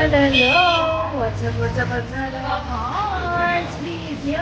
Hello! What's up, hearts? Please, yo!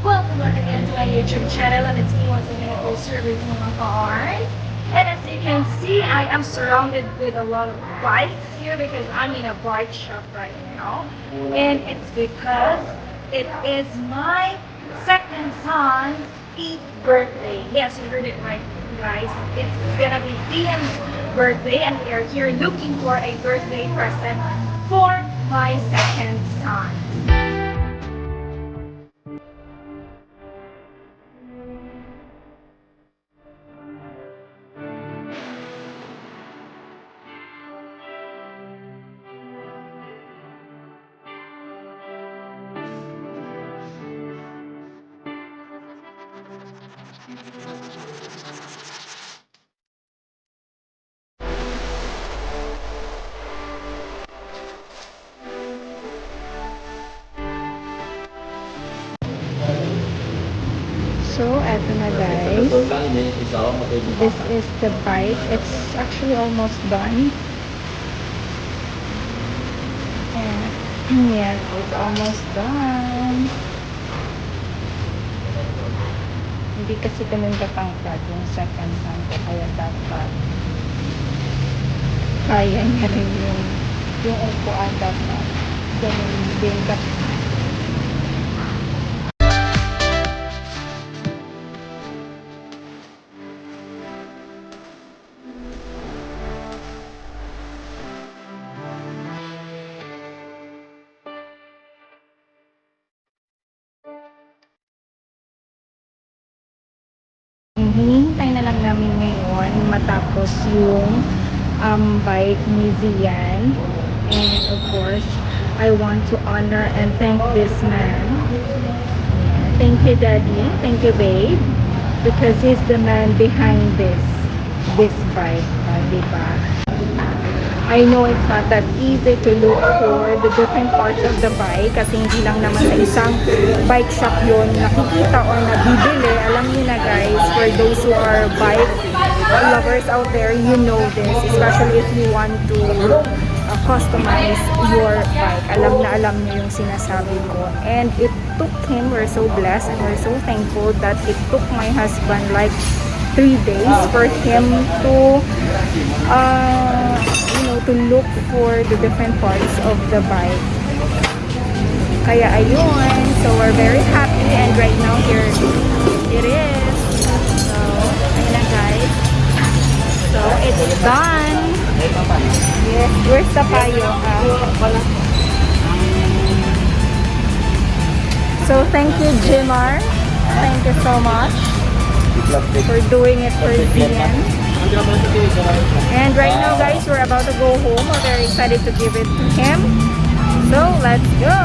Welcome back again to my YouTube channel, and it's me once again, Nicole Serving my heart. And as you can see, I am surrounded with a lot of bikes here because I'm in a bike shop right now. And it's because it is my second son's 8th birthday. Yes, you heard it right, guys. It's gonna be Ian's birthday, and we are here looking for a birthday present for my second son. So, eto na guys. This is the bike. It's actually almost done. And, yes, it's almost done. Hindi kasi ganun katangkad yung second hand ko, kaya dapat kaya niya rin yung upuan dapat. Ganun din kasi. Hinihintay na lang namin ngayon matapos yung bike ni Zian. And of course, I want to honor and thank this man. Yeah, thank you, Daddy. Thank you, babe. Because he's the man behind this bike. Diba? I know it's not that easy to look for the different parts of the bike kasi hindi lang naman sa isang bike shop yun nakikita or nabibili. Alam niyo na guys, for those who are bike lovers out there, you know this, especially if you want to customize your bike. Alam niyo yung sinasabi ko. And it took him, we're so blessed and we're so thankful that it took my husband like 3 days for him to to look for the different parts of the bike. Kaya ayun, so we're very happy, and right now here it is. So ayun na guys, so it's done. Yes, where's the payo? So thank you, Jimar, thank you so much for doing it for Zian. And right now guys, we're about to go home. We're very excited to give it to him. So let's go.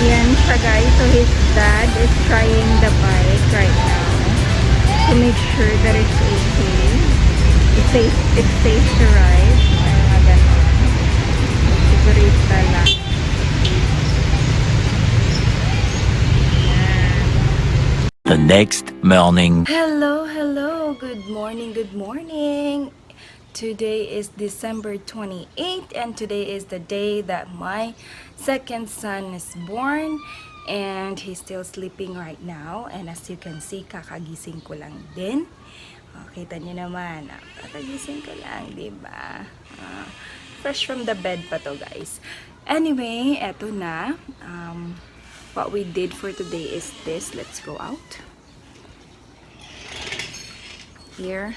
Ayan siya guys. So his dad is trying the bike right now to make sure that it's okay. It's safe to ride. Ay mga ganon. Sigurita lang. The next morning. Hello, good morning. Today is December 28th, and today is the day that my second son is born, and he's still sleeping right now. And as you can see, kakagising ko lang din. Kita nyo naman, kakagising ko lang, diba? Fresh from the bed pa to guys. Anyway, eto na. What we did for today is this. Let's go out. Here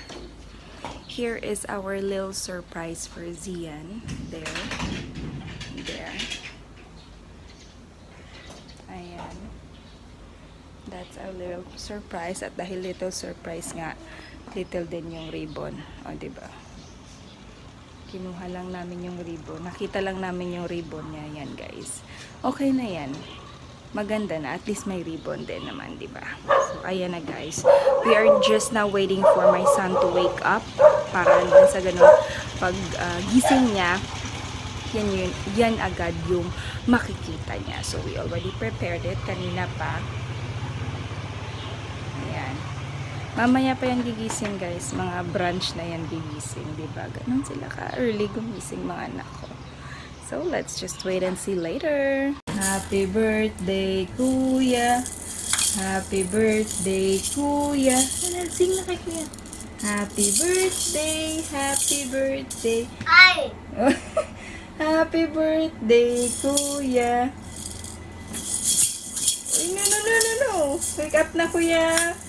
is our little surprise for Zian. There. Ayan. That's our little surprise. At dahil little surprise nga, little din yung ribbon. O, diba? Kinuha lang namin yung ribbon. Nakita lang namin yung ribbon niya. Yan, guys. Okay na yan. Maganda na, at least may ribbon din naman, diba? So ayan na guys, we are just now waiting for my son to wake up para sa ganun pag gising niya, yan agad yung makikita niya. So we already prepared it kanina pa. Ayan, mamaya pa yan gigising guys, mga brunch na yan gigising, diba? Ganun sila ka early gumising mga anak ko. So let's just wait and see later. Happy birthday, Kuya. Happy birthday, Kuya. Sing na kay Kuya. Happy birthday, happy birthday. Ay! Happy birthday, Kuya. Uy, no. Wake up na, Kuya.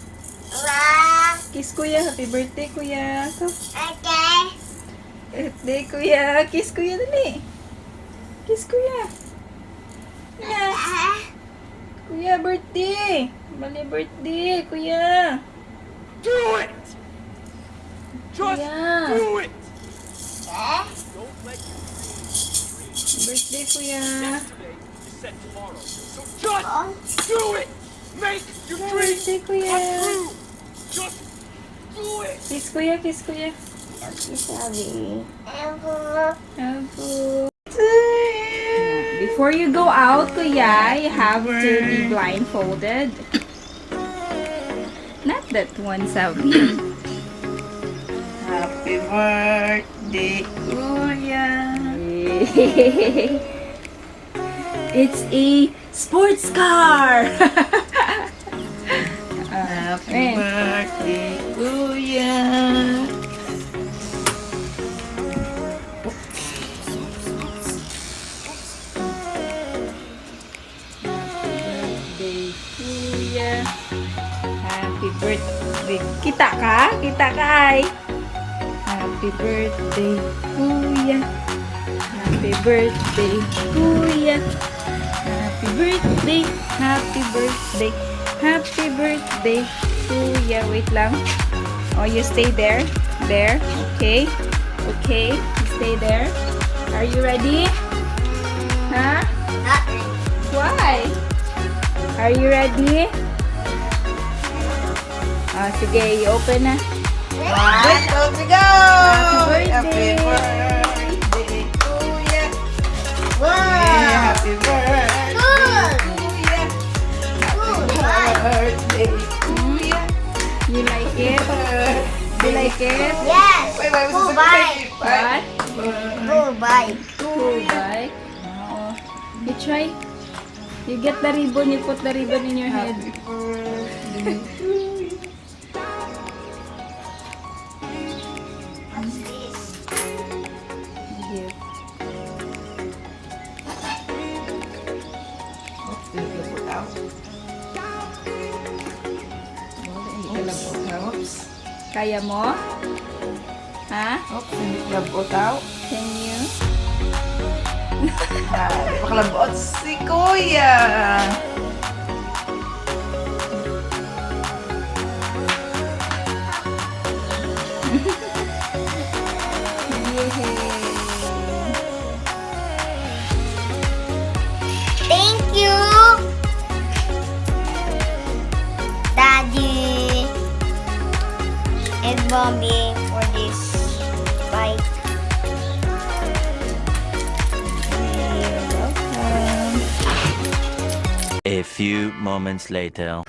Wow! Kiss, Kuya. Happy birthday, Kuya. So, Okay. birthday, Kuya. Kiss, Kuya, dali. Kiss, Kuya. Kuya. Kuya, birthday. Mali birthday, Kuya. Do it! Just Kuya. do it! Eh? Don't let your Birthday, Kuya. today is set tomorrow. So just Oh. do it! Make your dreams Birthday, Kuya. come true! Just do it! Kiss, Kuya. Kiss, Kuya. Sabi. Apo. Before you go out, Kuya, you have to be blindfolded. Not that one, Sabi. Happy birthday, Kuya. It's a sports car. Happy birthday, Kuya. Birthday, Kuya. Happy birthday. Kita ka? Kita ka ay. Happy birthday, Kuya. Happy birthday, Kuya. Happy birthday, happy birthday, happy birthday, Kuya. Wait lang. Oh, you stay there. There. Okay. Okay. You stay there. Are you ready? Huh? Not really. Why? Are you ready? Ah, sige, i-open na. Let's go! Happy Happy birthday. birthday, Kuya. Wow! Happy birthday, Good! Kuya. Good! Birthday, Kuya. You like it? You like it? Yes! Wait, wait, Go bike! What? Go bike! Cool, right? Oh. You try. You get the ribbon, you put the ribbon in your head. Happy birthday to you. What's this? Here. Oops, didn't you put out? Oops. Kaya mo? Ha? Oops, hindi ko labot out. Can you? Di ba kalabot si Kuya? Thank you! Daddy and Mommy for this bike. You're welcome. A few moments later.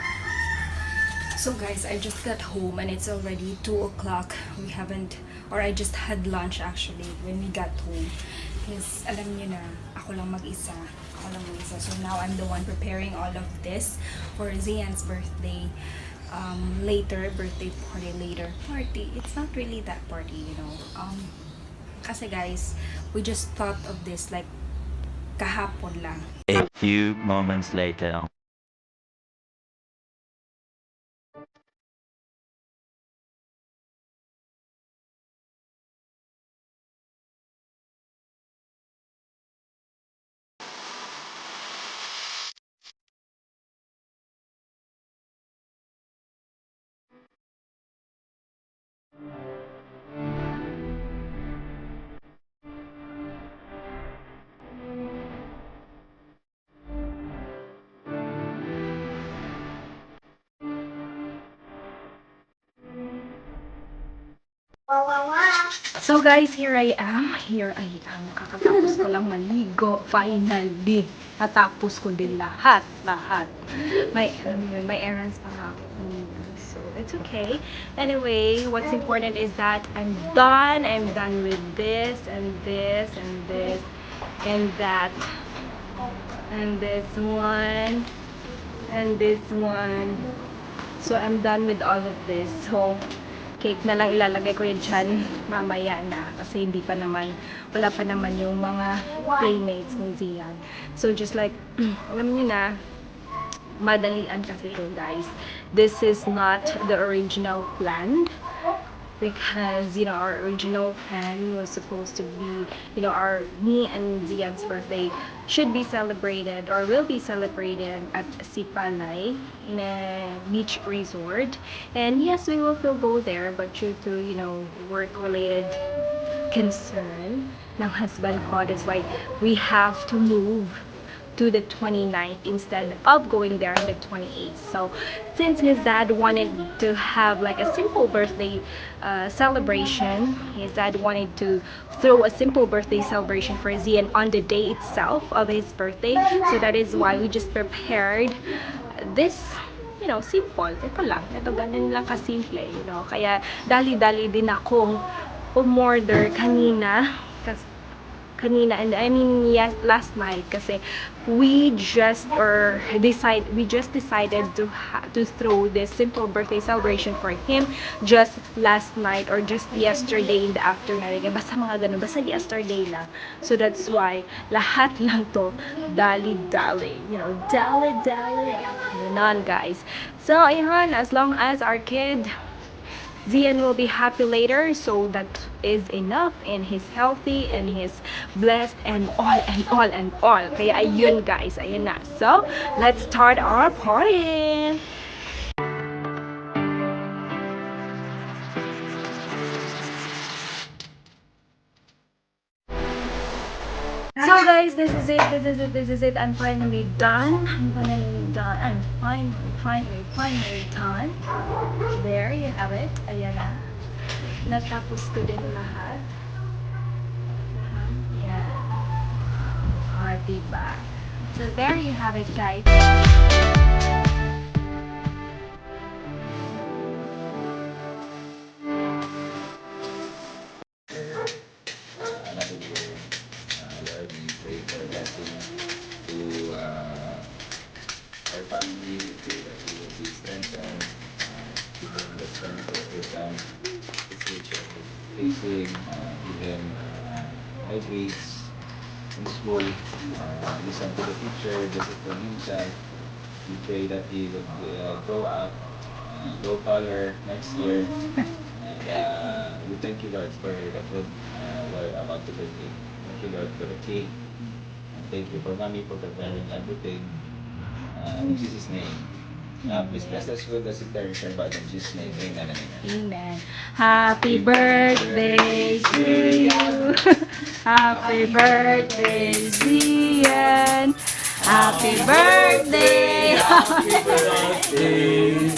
So guys, I just got home and it's already 2 o'clock. We haven't, or I just had lunch actually when we got home. Because alam niyo na, ako lang mag-isa. So now I'm the one preparing all of this for Zian's birthday. Birthday party later. It's not really that party, you know. Kasi guys, we just thought of this like kahapon lang. A few moments later. Wow, wow, wow. So guys, here I am. Kakatapos ko lang maligo. Finally. Natapos ko din lahat. May errands pa nga ako. So, it's okay. Anyway, what's important is that I'm done. I'm done with this and this and this. and that, and this one, and this one. So, I'm done with all of this. So, cake na lang ilalagay ko yun dyan mamaya na. Kasi hindi pa naman, wala pa naman yung mga playmates ni Zian. So, just like, alam niyo na, madalian kasi ito, guys. This is not the original plan. Because, our original plan was supposed to be, me and Zian's birthday should be celebrated or will be celebrated at Sipalay in a beach resort. And yes, we will still go there, but due to, work-related concern ng husband ko, that's why we have to move to the 29th instead of going there on the 28th. So, since his dad wanted to have like a simple birthday celebration, his dad wanted to throw a simple birthday celebration for Zian on the day itself of his birthday. So that is why we just prepared this simple. Ito lang. Ito ganun lang kasimple, Kaya dali-dali din akong umorder kanina. And I mean, yes, last night kasi we just decided to throw this simple birthday celebration for him just last night or just yesterday in the afternoon. Basta mga ganun, basta yesterday lang. So that's why lahat lang to dali-dali, dali-dali. Ganon, guys. So ayun, as long as our kid Zian will be happy later, so that is enough, and he's healthy and he's blessed and all and all and all. Kaya ayun, guys, ayun na. So let's start our party. So guys, this is it. I'm finally done. I'm finally done. There you have it. Ayan na. Natapos ko din lahat. Yeah. Diba? So there you have it, guys. Lord, we pray for blessing to our family. We pray that we will be strengthened, give them the strength to overcome the future facing, give them high grades in school, listen to the teacher, discipline himself. We pray that he would grow up, grow taller next year. And we thank you, Lord, for the food we're about to prepare. Thank you, Lord, for the cake. And thank you for Mommy for preparing everything. In Jesus' name. Please bless us with the sister but in Jesus' name. Amen and amen. Amen. Happy birthday to you. Happy birthday, Zian. Happy birthday. Happy birthday.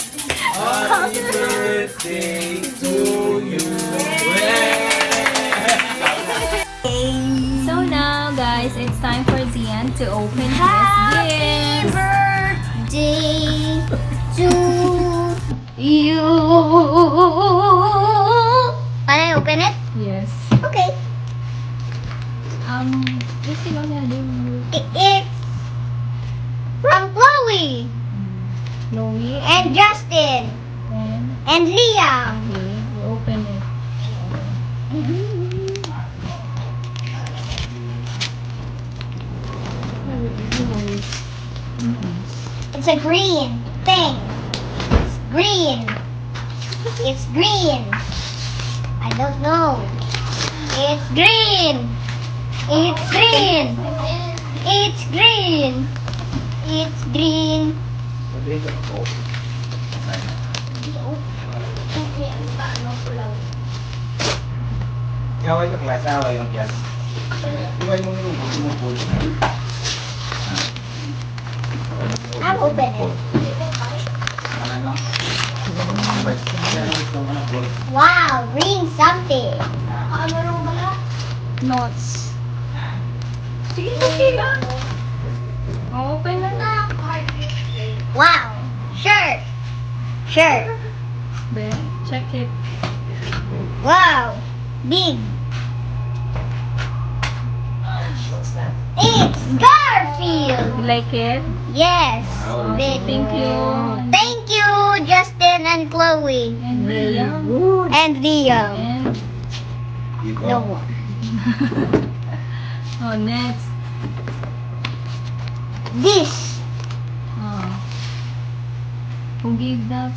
Happy birthday to you. So now, guys, it's time for Zian to open his Happy gifts. birthday to you. Can I open it? Yes. Okay. Gusto lang niya din. It's from Chloe Chloe and Justin and and Liam. okay, we open it. It's a green thing. It's green. It's green. I don't know. It's green. It's green. It's green. It's green. Ikaw ay klase, away yung class. Iwan mo yung pool. I'll open it. Ano? Wow, green something. Notes. Sige, sige lang. Open na. Wow, shirt. Shirt. Then, check it. Wow, big. It's Garfield. You like it? Yes. Thank you. Thank you, Justin and Chloe. And Liam. Good. And Liam. And You go. No more. oh, next. This. Oh. Who gave that?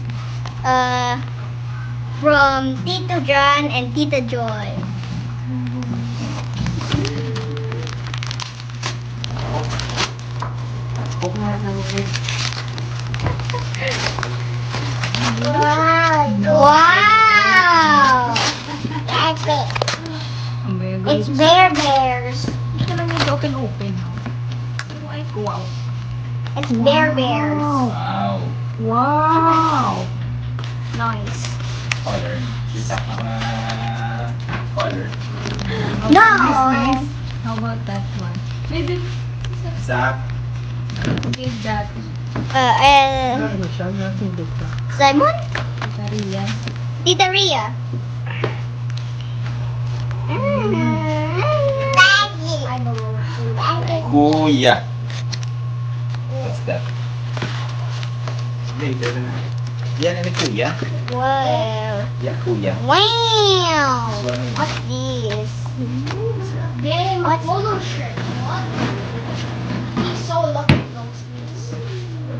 From Tito John and Tita Joy. Wow! That's it. Ang very good. It's Bear Bears. Hindi ka lang yung open. Ay, wow. It's Bear Bears. Wow. Wow. Nice. Color. Isa ka color. No! How about that one? Maybe Zap. who gave that? Simon? Maria. Tita Ria. Kuya. What's that? Later na. Yan ang kuya. Wow. Yan kuya. Wow. What's this? What's polo shirt? What? He's so lucky those things.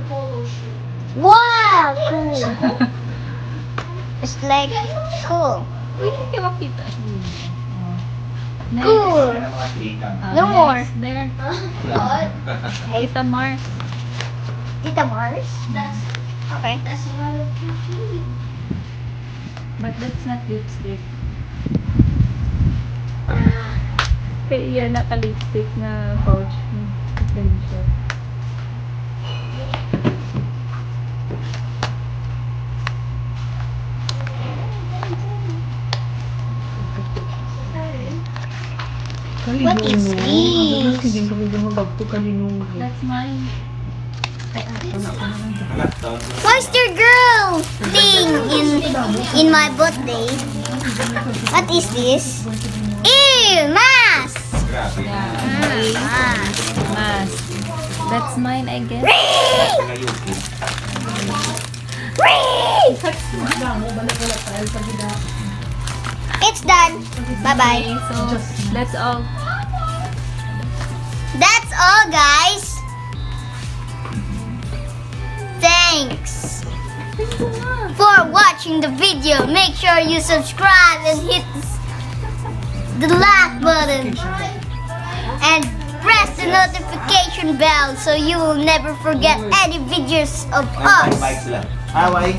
Polo shirt. Wow, cool. It's like cool. Uy, hindi ka makita. Next. Cool. Yan ang mga tikang. No more. Next, there. What? Tita Mars. Tita Mars? That's okay. That's a lot of confusing. But that's not lipstick. Kaya yan, naka-lipstick na pouch. Ganun siya. What is this? That's mine. What's your girl thing in my birthday? What is this? Ew, mask! Grabe. Mask. That's mine, I guess. It's done. Bye-bye. Okay, so that's all. That's all, guys. Thanks for watching the video. Make sure you subscribe and hit the like button and press the notification bell so you will never forget any videos of us. Hawaii.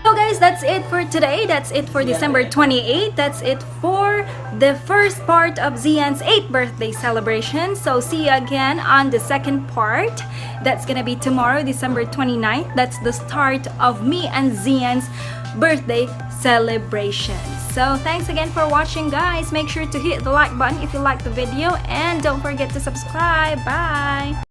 So guys, that's it for today. That's it for December 28th. That's it for the first part of Zian's 8th birthday celebration. So see you again on the second part. That's gonna be tomorrow, December 29th. That's the start of me and Zian's birthday celebration. So thanks again for watching, guys. Make sure to hit the like button if you like the video and don't forget to subscribe. Bye!